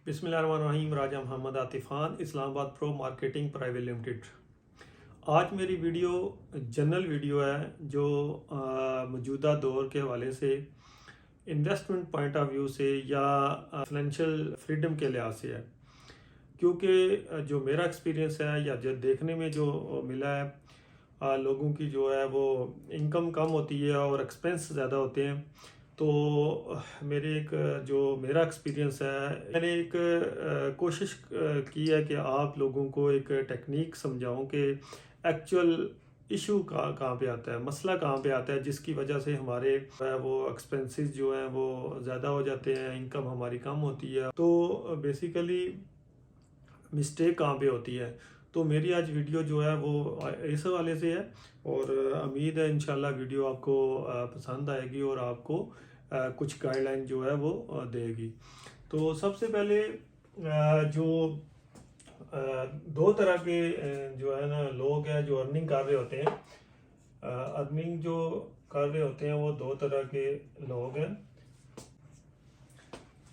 बिस्मिल्लाहिर्रहमानिर्रहीम। Raja Mohammad Atif Khan, Islamabad pro marketing private limited. आज मेरी वीडियो जनरल वीडियो है जो मौजूदा दौर के हवाले से इन्वेस्टमेंट पॉइंट ऑफ व्यू से या फाइनेंशियल फ्रीडम के लिहाज से है। क्योंकि जो मेरा एक्सपीरियंस है या जो देखने में जो मिला है, लोगों की जो है वो इनकम कम होती है और एक्सपेंस ज़्यादा होते हैं। तो मेरे एक जो मेरा एक्सपीरियंस है, मैंने एक कोशिश की है कि आप लोगों को एक टेक्निक समझाऊं कि एक्चुअल इशू कहाँ पे आता है, मसला कहाँ पे आता है, जिसकी वजह से हमारे वो एक्सपेंसेस जो हैं वो ज़्यादा हो जाते हैं, इनकम हमारी कम होती है। तो बेसिकली मिस्टेक कहाँ पे होती है। तो मेरी आज वीडियो जो है वो इस हवाले से है और उम्मीद है इंशाल्लाह वीडियो आपको पसंद आएगी और आपको कुछ गाइडलाइन जो है वो देगी। तो सबसे पहले जो दो तरह के जो है ना लोग हैं जो अर्निंग कर रहे होते हैं। अर्निंग जो कर रहे होते हैं वो दो तरह के लोग हैं।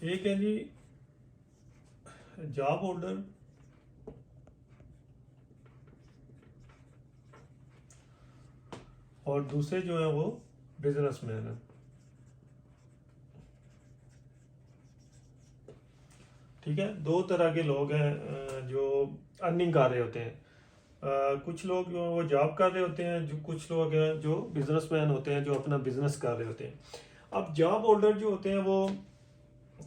एक है जी जॉब होल्डर और दूसरे जो है वो बिजनेसमैन है। ठीक है, दो तरह के लोग हैं जो अर्निंग कर रहे होते हैं। कुछ लोग जो वो जॉब कर रहे होते हैं, जो कुछ लोग हैं जो बिजनेसमैन होते हैं जो अपना बिजनेस कर रहे होते हैं। अब जॉब होल्डर जो होते हैं वो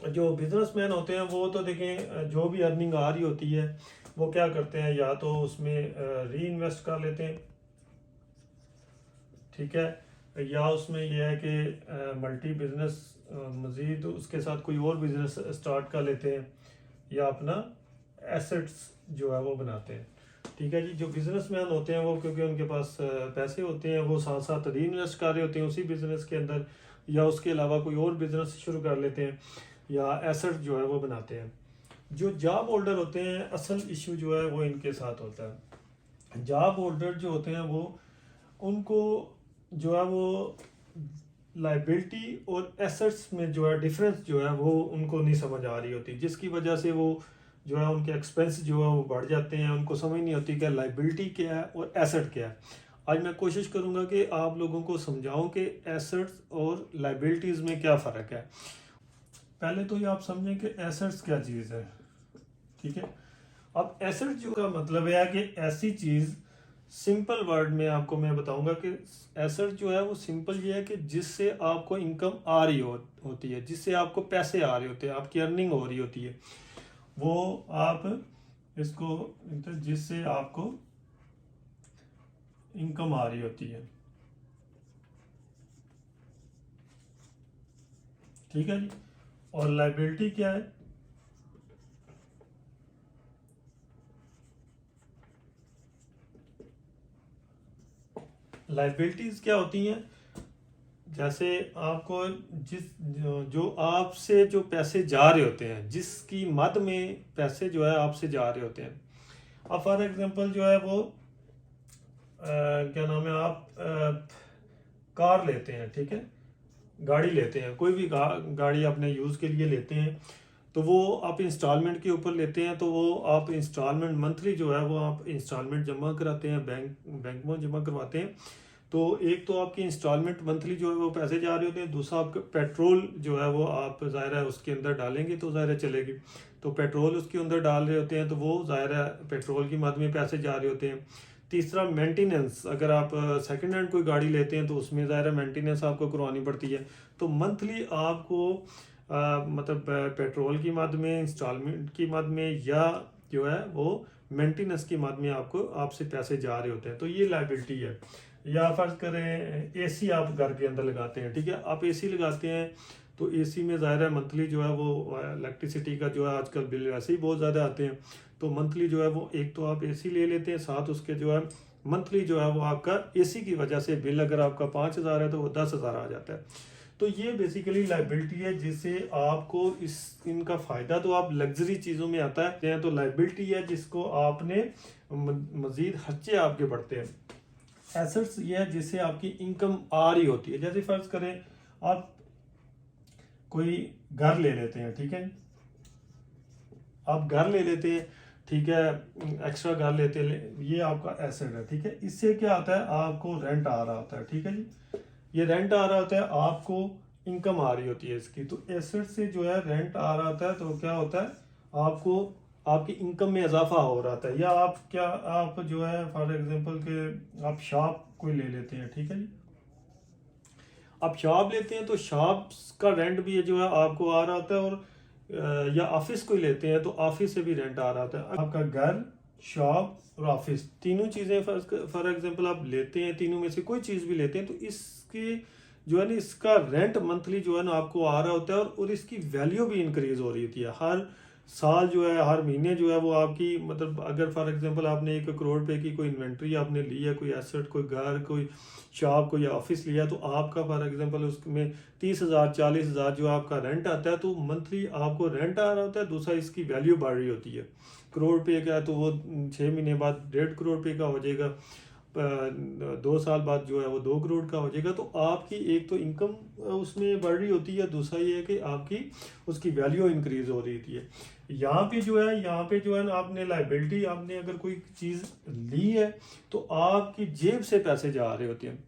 जो बिजनेसमैन होते हैं वो तो देखें जो भी अर्निंग आ रही होती है वो क्या करते हैं, या तो उसमें री इन्वेस्ट कर लेते हैं, ठीक है, या उसमें यह है कि मल्टी बिजनेस मज़ीद उसके साथ कोई और बिजनेस स्टार्ट कर लेते हैं या अपना एसेट्स जो है वो बनाते हैं। ठीक है जी, जो बिजनेसमैन होते हैं वो क्योंकि उनके पास पैसे होते हैं वो साथ साथ री इन्वेस्ट कर रहे होते हैं उसी बिजनेस के अंदर, या उसके अलावा कोई और बिजनेस शुरू कर लेते हैं या एसेट जो है वो बनाते हैं। जो जॉब होल्डर होते हैं असल इशू जो है वो इनके साथ होता है। जॉब होल्डर जो होते हैं वो उनको जो है वो लाइबिलिटी और एसेट्स में जो है डिफरेंस जो है वो उनको नहीं समझ आ रही होती, जिसकी वजह से वो जो है उनके एक्सपेंस जो है वो बढ़ जाते हैं। उनको समझ नहीं होती कि लाइबिलिटी क्या है और एसेट क्या है। आज मैं कोशिश करूंगा कि आप लोगों को समझाऊं कि एसेट्स और लाइबिलिटीज़ में क्या फ़र्क है। पहले तो ये आप समझें कि एसेट्स क्या चीज़ है। ठीक है, अब एसेट जो का मतलब है कि ऐसी चीज़, सिंपल वर्ड में आपको मैं बताऊंगा कि एसेट जो है वो सिंपल ये है कि जिससे आपको इनकम आ रही होती है, जिससे आपको पैसे आ रहे होते हैं, आपकी अर्निंग हो रही होती है, वो आप इसको जिससे आपको इनकम आ रही होती है। ठीक है जी, और लाइबिलिटी क्या है? लाइबिलिटीज क्या होती हैं? जैसे आपको जो आपसे जो पैसे जा रहे होते हैं, जिसकी मद में पैसे जो है आपसे जा रहे होते हैं। अब फॉर एग्जांपल जो है वो क्या नाम है, आप कार लेते हैं, ठीक है, गाड़ी लेते हैं, कोई भी गाड़ी अपने यूज़ के लिए लेते हैं, तो वो आप इंस्टॉलमेंट के ऊपर लेते हैं। तो वो आप इंस्टॉलमेंट मंथली जो है वो आप इंस्टॉलमेंट जमा कराते हैं, बैंक में जमा करवाते हैं। तो एक तो आपकी इंस्टॉलमेंट मंथली जो है वो पैसे जा रहे होते हैं, दूसरा आपका पेट्रोल जो है वो आप ज़ाहिर है उसके अंदर डालेंगे तो ज़ाहिर है चलेगी, तो पेट्रोल उसके अंदर डाल रहे होते हैं तो वो ज़ाहिर है पेट्रोल की मद में पैसे जा रहे होते हैं। तीसरा मेंटेनेंस, अगर आप सेकंड हैंड कोई गाड़ी लेते हैं तो उसमें ज़ाहिर है मेंटेनेंस आपको करवानी पड़ती है। तो मंथली आपको मतलब पेट्रोल की मद में, इंस्टॉलमेंट की मद में, या जो है वो मेंटेनेंस की मद में आपको आपसे पैसे जा रहे होते हैं। तो ये लाइबिलिटी है। या फर्ज करें एसी आप घर के अंदर लगाते हैं, ठीक है, आप एसी लगाते हैं तो एसी में ज़ाहिर है मंथली जो है वो इलेक्ट्रिसिटी का जो है आजकल बिल वैसे ही बहुत ज़्यादा आते हैं। तो मंथली जो है वो एक तो आप एसी ले लेते हैं, साथ उसके जो है मंथली जो है वो आपका एसी की वजह से बिल अगर आपका 5,000 है तो वो 10,000 आ जाता है। तो ये बेसिकली लाइबिलिटी है जिससे आपको इनका फ़ायदा तो आप लग्जरी चीज़ों में आता है, तो लाइबिलिटी है जिसको आपने मज़ीद खर्चे आपके बढ़ते हैं। एसेट्स ये है जिससे आपकी इनकम आ रही होती है। जैसे फर्ज करें आप कोई घर ले लेते हैं, ठीक है, आप घर ले लेते हैं, ठीक है, एक्स्ट्रा घर लेते हैं, ये आपका एसेट है, ठीक है। इससे क्या होता है, आपको रेंट आ रहा होता है, ठीक है जी। ये रेंट आ रहा होता है, आपको इनकम आ रही होती है इसकी। तो एसेट से जो है रेंट आ रहा होता है, तो क्या होता है, आपको आपकी इनकम में इजाफा हो रहा था। या आप जो है फॉर एग्जांपल के आप शॉप कोई ले लेते हैं, ठीक है जी। आप शॉप लेते हैं तो शॉप का रेंट भी जो है आपको आ रहा होता है, और या ऑफिस कोई लेते हैं तो ऑफिस से भी रेंट आ रहा होता है। आपका घर, शॉप और ऑफिस, तीनों चीज़ें फॉर एग्जांपल आप लेते हैं, तीनों में से कोई चीज़ भी लेते हैं, तो इसकी जो है ना, इसका रेंट मंथली जो है ना आपको आ रहा होता है, और इसकी वैल्यू भी इंक्रीज हो रही होती है हर साल जो है, हर महीने जो है वो आपकी, मतलब अगर फॉर एग्जांपल आपने 1 करोड़ रुपए की कोई इन्वेंट्री आपने ली है, कोई एसेट, कोई घर, कोई शॉप, कोई ऑफिस लिया, तो आपका फॉर एग्जांपल उसमें 30,000 40,000 जो आपका रेंट आता है, तो मंथली आपको रेंट आ रहा होता है। दूसरा, इसकी वैल्यू बढ़ रही होती है। करोड़ रुपये का है तो वो 6 महीने बाद 1.5 करोड़ रुपये का हो जाएगा, 2 साल बाद जो है वो 2 करोड़ का हो जाएगा। तो आपकी एक तो इनकम उसमें बढ़ रही होती है, दूसरा ये है कि आपकी उसकी वैल्यू इंक्रीज हो रही होती है। यहाँ पे जो है ना, आपने लाइबिलिटी, आपने अगर कोई चीज़ ली है तो आपकी जेब से पैसे जा रहे होते हैं।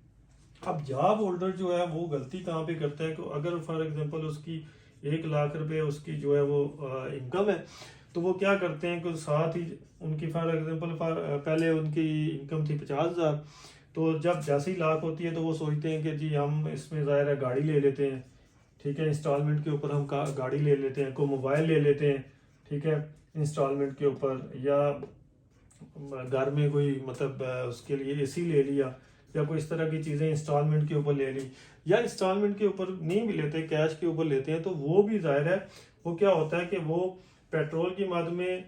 अब जॉब होल्डर जो है वो गलती कहाँ पे करता है कि अगर फॉर एग्जांपल उसकी 1 लाख रुपए उसकी जो है वो इनकम है, तो वो क्या करते हैं कि साथ ही उनकी फॉर एग्जांपल पहले उनकी इनकम थी 50,000, तो जब जैसे ही लाख होती है तो वो सोचते हैं कि जी हम इसमें ज़ाहिर है गाड़ी ले लेते हैं, ठीक है, इंस्टॉलमेंट के ऊपर हम गाड़ी ले लेते हैं, कोई मोबाइल ले लेते हैं, ठीक है, इंस्टॉलमेंट के ऊपर, या घर में कोई मतलब उसके लिए एसी ले लिया, या कोई इस तरह की चीज़ें इंस्टॉलमेंट के ऊपर ले ली, या इंस्टॉलमेंट के ऊपर नहीं भी लेते, कैश के ऊपर लेते हैं, तो वो भी जाहिर है वो क्या होता है कि वो पेट्रोल की मद में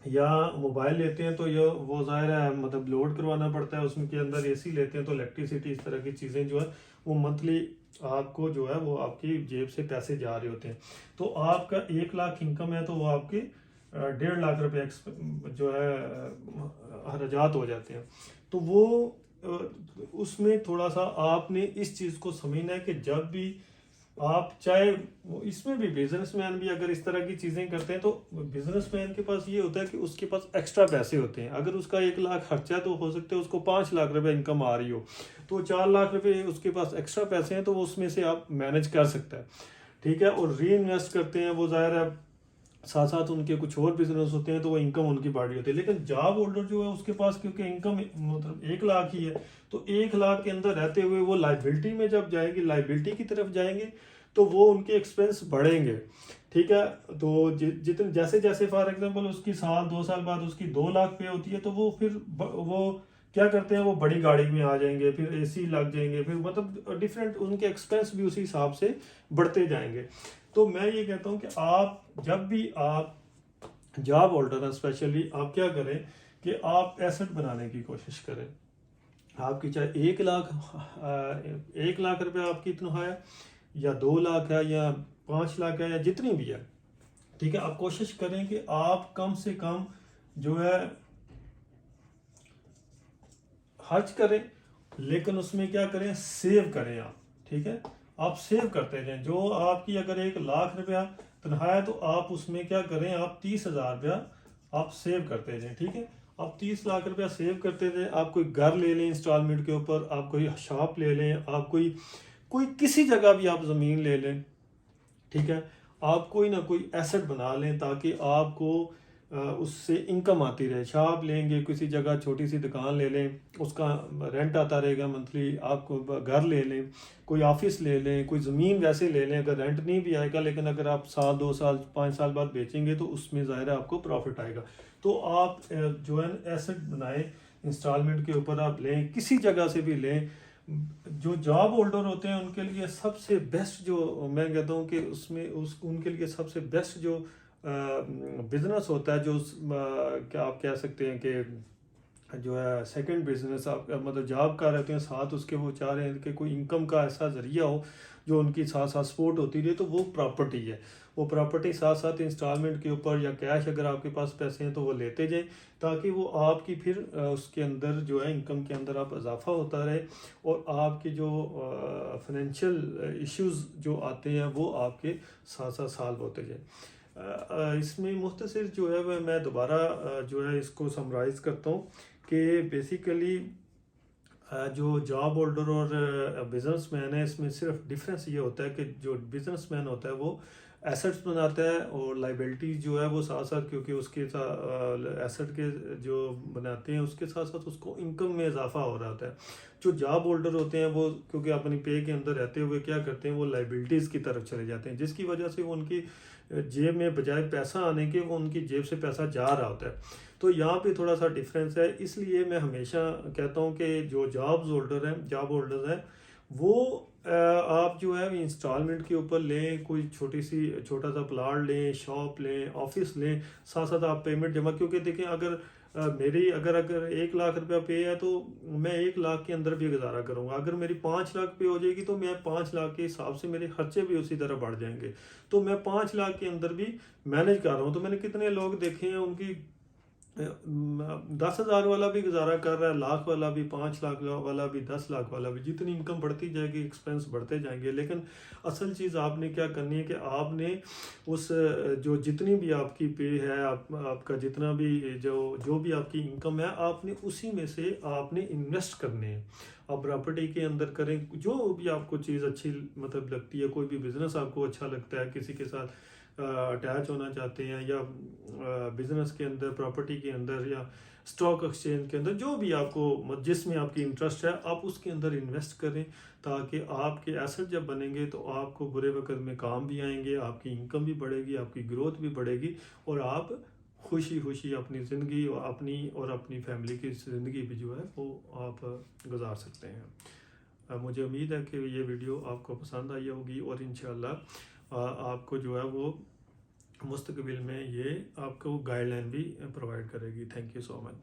या मोबाइल लेते हैं तो ये वो जाहिर है मतलब लोड करवाना पड़ता है, उसमें के अंदर एसी लेते हैं तो इलेक्ट्रिसिटी, इस तरह की चीज़ें जो है वो मंथली आपको जो है वो आपकी जेब से पैसे जा रहे होते हैं। तो आपका 1 लाख इनकम है तो वो आपके 1.5 लाख रुपए जो है अखराजात हो जाते हैं। तो वो उसमें थोड़ा सा आपने इस चीज़ को समझना है कि जब भी आप चाहे इसमें भी बिजनेसमैन भी अगर इस तरह की चीज़ें करते हैं, तो बिजनेसमैन के पास ये होता है कि उसके पास एक्स्ट्रा पैसे होते हैं। अगर उसका 1 लाख खर्चा है तो हो सकता है उसको 5 लाख रुपए इनकम आ रही हो, तो 4 लाख रुपए उसके पास एक्स्ट्रा पैसे हैं, तो वो उसमें से आप मैनेज कर सकते हैं, ठीक है। और री इन्वेस्ट करते हैं वो, ज़ाहिर है साथ साथ उनके कुछ और बिजनेस होते हैं तो वो इनकम उनकी बढ़ रही होती है। लेकिन जॉब होल्डर जो है उसके पास क्योंकि इनकम मतलब 1 लाख ही है, तो 1 लाख के अंदर रहते हुए वो लाइबिलिटी में जब जाएंगे, लाइबिलिटी की तरफ जाएंगे, तो वो उनके एक्सपेंस बढ़ेंगे, ठीक है। तो जितने जैसे जैसे फॉर एग्जांपल उसकी 1 2 साल बाद उसकी 2 लाख पे होती है, तो वो फिर वो क्या करते हैं, वो बड़ी गाड़ी में आ जाएंगे, फिर एसी लग जाएंगे, फिर मतलब डिफरेंट उनके एक्सपेंस भी उसी हिसाब से बढ़ते जाएंगे। तो मैं ये कहता हूँ कि आप जब भी आप जॉब होल्डर हैं, स्पेशली आप क्या करें कि आप एसेट बनाने की कोशिश करें। आपकी चाहे 1 लाख आपकी तनख्वाह है, या 2 लाख है, या 5 लाख है, या जितनी भी है, ठीक है। आप कोशिश करें कि आप कम से कम जो है खर्च करें, लेकिन उसमें क्या करें, सेव करें आप, ठीक है। आप सेव करते जाएं। जो आपकी अगर 1 लाख रुपया तनख्वाह है तो आप उसमें क्या करें, आप 30,000 रुपया आप सेव करते जाएं, ठीक है। आप 30 लाख रुपया सेव करते जाएं। आप कोई घर ले लें इंस्टॉलमेंट के ऊपर, आप कोई शॉप ले लें, आप कोई कोई किसी जगह भी आप ज़मीन ले लें, ठीक है। आप कोई ना कोई एसेट बना लें ताकि आपको उससे इनकम आती रहे। शॉप लेंगे, किसी जगह छोटी सी दुकान ले लें, उसका रेंट आता रहेगा मंथली। आपको घर ले लें, कोई ऑफिस ले लें, कोई ज़मीन वैसे ले लें, अगर रेंट नहीं भी आएगा, लेकिन अगर आप 1 2 साल 5 साल बाद बेचेंगे तो उसमें ज़ाहिर है आपको प्रॉफिट आएगा। तो आप जो है एसेट बनाएं, इंस्टॉलमेंट के ऊपर आप लें, किसी जगह से भी लें। जो जॉब होल्डर होते हैं उनके लिए सबसे बेस्ट, जो मैं कहता हूँ कि उसमें उनके लिए सबसे बेस्ट जो बिजनेस होता है, जो क्या आप कह सकते हैं कि जो है सेकंड बिजनेस आप मतलब जॉब कर रहते हैं साथ उसके, वो चाह रहे हैं कि कोई इनकम का ऐसा जरिया हो जो उनकी साथ साथ सपोर्ट होती रहे, तो वो प्रॉपर्टी है। वो प्रॉपर्टी साथ साथ इंस्टॉलमेंट के ऊपर या कैश अगर आपके पास पैसे हैं तो वो लेते जाएं, ताकि वो आपकी फिर उसके अंदर जो है इनकम के अंदर आप इजाफा होता रहे, और आपके जो फाइनेंशियल इश्यूज जो आते हैं वो आपके साथ साथ सॉल्व होते जाए। इसमें मुख्तसर जो है वह मैं दोबारा जो है इसको समराइज़ करता हूँ कि बेसिकली जो जॉब होल्डर और बिजनेसमैन है, इसमें सिर्फ डिफरेंस ये होता है कि जो बिजनेसमैन होता है वो एसेट्स बनाता है और लाइबिलिटीज जो है वो साथ साथ, क्योंकि उसके एसेट के जो बनाते हैं उसके साथ साथ उसको इनकम में इजाफा हो रहा होता है। जो जॉब होल्डर होते हैं वो क्योंकि अपनी पे के अंदर रहते हुए क्या करते हैं, वो लाइबिलिटीज़ की तरफ चले जाते हैं, जिसकी वजह से वो उनकी जेब में बजाय पैसा आने के वो उनकी जेब से पैसा जा रहा होता है। तो यहाँ पे थोड़ा सा डिफरेंस है, इसलिए मैं हमेशा कहता हूँ कि जो जॉब होल्डर हैं वो आप जो है इंस्टॉलमेंट के ऊपर लें, कोई छोटा सा प्लाट लें, शॉप लें, ऑफिस लें, साथ साथ आप पेमेंट जमा, क्योंकि देखें अगर मेरी अगर 1 लाख रुपया पे है तो मैं 1 लाख के अंदर भी गुजारा करूँगा। अगर मेरी 5 लाख पे हो जाएगी तो मैं 5 लाख के हिसाब से मेरे खर्चे भी उसी तरह बढ़ जाएंगे। तो मैं 5 लाख के अंदर भी मैनेज कर रहा हूँ। तो मैंने कितने लोग देखे हैं उनकी 10,000 वाला भी गुजारा कर रहा है, लाख वाला भी, 5 लाख वाला भी, 10 लाख वाला भी। जितनी इनकम बढ़ती जाएगी एक्सपेंस बढ़ते जाएंगे। लेकिन असल चीज़ आपने क्या करनी है कि आपने उस जो जितनी भी आपकी पे है, आपका जितना भी जो भी आपकी इनकम है, आपने उसी में से आपने इन्वेस्ट करने हैं। आप प्रॉपर्टी के अंदर करें, जो भी आपको चीज़ अच्छी मतलब लगती है, कोई भी बिजनेस आपको अच्छा लगता है, किसी के साथ अटैच होना चाहते हैं, या बिजनेस के अंदर, प्रॉपर्टी के अंदर, या स्टॉक एक्सचेंज के अंदर, जो भी आपको जिसमें आपकी इंटरेस्ट है आप उसके अंदर इन्वेस्ट करें, ताकि आपके एसेट जब बनेंगे तो आपको बुरे वक्त में काम भी आएंगे, आपकी इनकम भी बढ़ेगी, आपकी ग्रोथ भी बढ़ेगी, और आप खुशी खुशी अपनी ज़िंदगी और अपनी फैमिली की ज़िंदगी भी जो है वो आप गुजार सकते हैं। मुझे उम्मीद है कि ये वीडियो आपको पसंद आई होगी, और इंशाल्लाह आपको जो है वो मुस्तकबिल में ये आपको गाइडलाइन भी प्रोवाइड करेगी। Thank you so much.